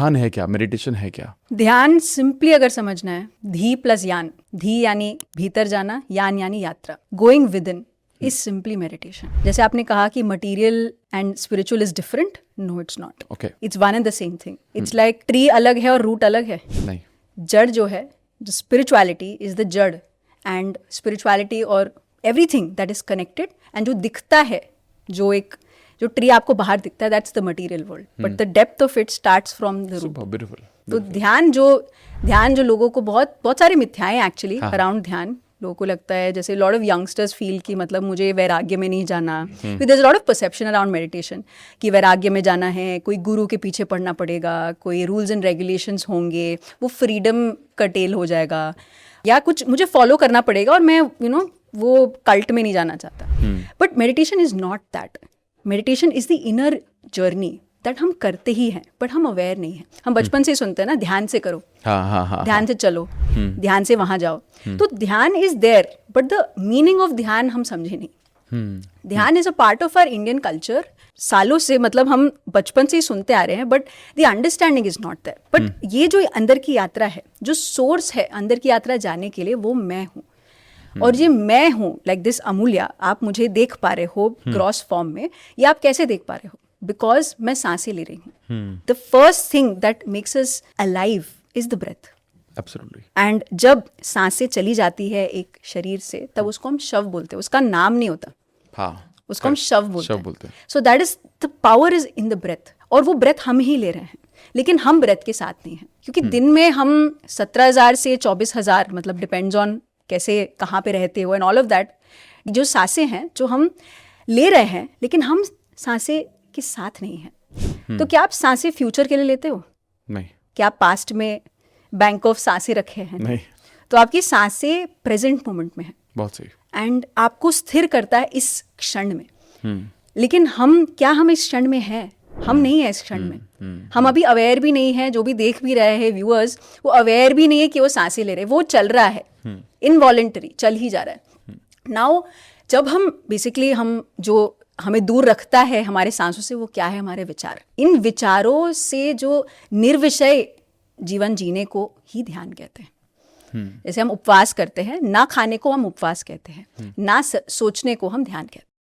ध्यान है क्या, मेडिटेशन है क्या? ध्यान सिंपली अगर समझना है, धी प्लस यान, धी यानी भीतर जाना, यान यानी यात्रा, going within is simply meditation. जैसे आपने कहा कि material and spiritual is different, no it's not, okay, it's one and the same thing. It's like tree अलग है और रूट अलग है नहीं, जड़ जो है, जो स्पिरिचुअलिटी इज द जड़, एंड स्पिरिचुअलिटी और everything that is connected, and जो दिखता है, जो ट्री आपको बाहर दिखता है, that's the material world, but the depth of it starts from the root. Beautiful. तो ध्यान जो लोगों को बहुत सारी मिथ्याएं एक्चुअली अराउंड ध्यान, लोगों को लगता है, जैसे लॉट ऑफ यंगस्टर्स फील कि मतलब मुझे वैराग्य में नहीं जाना, there is lot of perception around meditation कि वैराग्य में जाना है, कोई गुरु के पीछे पढ़ना पड़ेगा, कोई रूल्स एंड रेगुलेशंस होंगे, वो फ्रीडम कर्टेल हो जाएगा, या कुछ मुझे फॉलो करना पड़ेगा और मैं वो कल्ट में नहीं जाना चाहता। But meditation is not that. Meditation is the inner journey that हम करते ही हैं, बट हम अवेयर नहीं हैं। हम बचपन से ही सुनते हैं ना, ध्यान से करो, ध्यान से चलो, ध्यान से वहां जाओ। तो ध्यान is there, but the meaning of ध्यान हम समझे नहीं। ध्यान is a part of our Indian culture, सालों से, मतलब हम बचपन से ही सुनते आ रहे हैं, but the understanding is not there. But ये जो अंदर की यात्रा है, जो सोर्स है अंदर की यात्रा जाने के लिए, वो मैं हूँ। और ये मैं हूँ, लाइक दिस अमूल्या, आप मुझे देख पा रहे हो ग्रॉस फॉर्म में, ये आप कैसे देख पा रहे हो? बिकॉज मैं सांसें ले रही हूँ। The first thing that makes us alive is the breath. Absolutely. And जब सांसें चली जाती है एक शरीर से, तब उसको हम शव बोलते हैं, उसका नाम नहीं होता, हाँ, उसको हम शव बोलते हैं। So that is the power is in the breath, और वो ब्रेथ हम ही ले रहे हैं, लेकिन हम ब्रेथ के साथ नहीं हैं, क्योंकि दिन में हम 17,000 से 24,000, मतलब डिपेंड्स ऑन कैसे कहाँ पे रहते हो एंड ऑल ऑफ दैट, जो सांसें हैं जो हम ले रहे हैं, लेकिन हम सांसें के साथ नहीं हैं। तो क्या आप सांसें फ्यूचर के लिए लेते हो? नहीं। क्या आप पास्ट में बैंक ऑफ सांसें रखे हैं? नहीं। तो आपकी सांसें प्रेजेंट मोमेंट में है, बहुत सही। एंड आपको स्थिर करता है इस क्षण में। लेकिन हम इस क्षण में हैं? हम नहीं है इस क्षण में। हम अभी अवेयर भी नहीं है, जो भी देख भी रहे हैं व्यूअर्स, वो अवेयर भी नहीं है कि वो सांसें ले रहे हैं, वो चल रहा है, इनवॉलेंटरी चल ही जा रहा है। नाउ जब हम बेसिकली, हम जो हमें दूर रखता है हमारे सांसों से, वो क्या है? हमारे विचार। इन विचारों से जो निर्विषय जीवन जीने को ही ध्यान कहते हैं। जैसे हम उपवास करते हैं, ना खाने को हम उपवास कहते हैं, ना सोचने को हम ध्यान कहते हैं।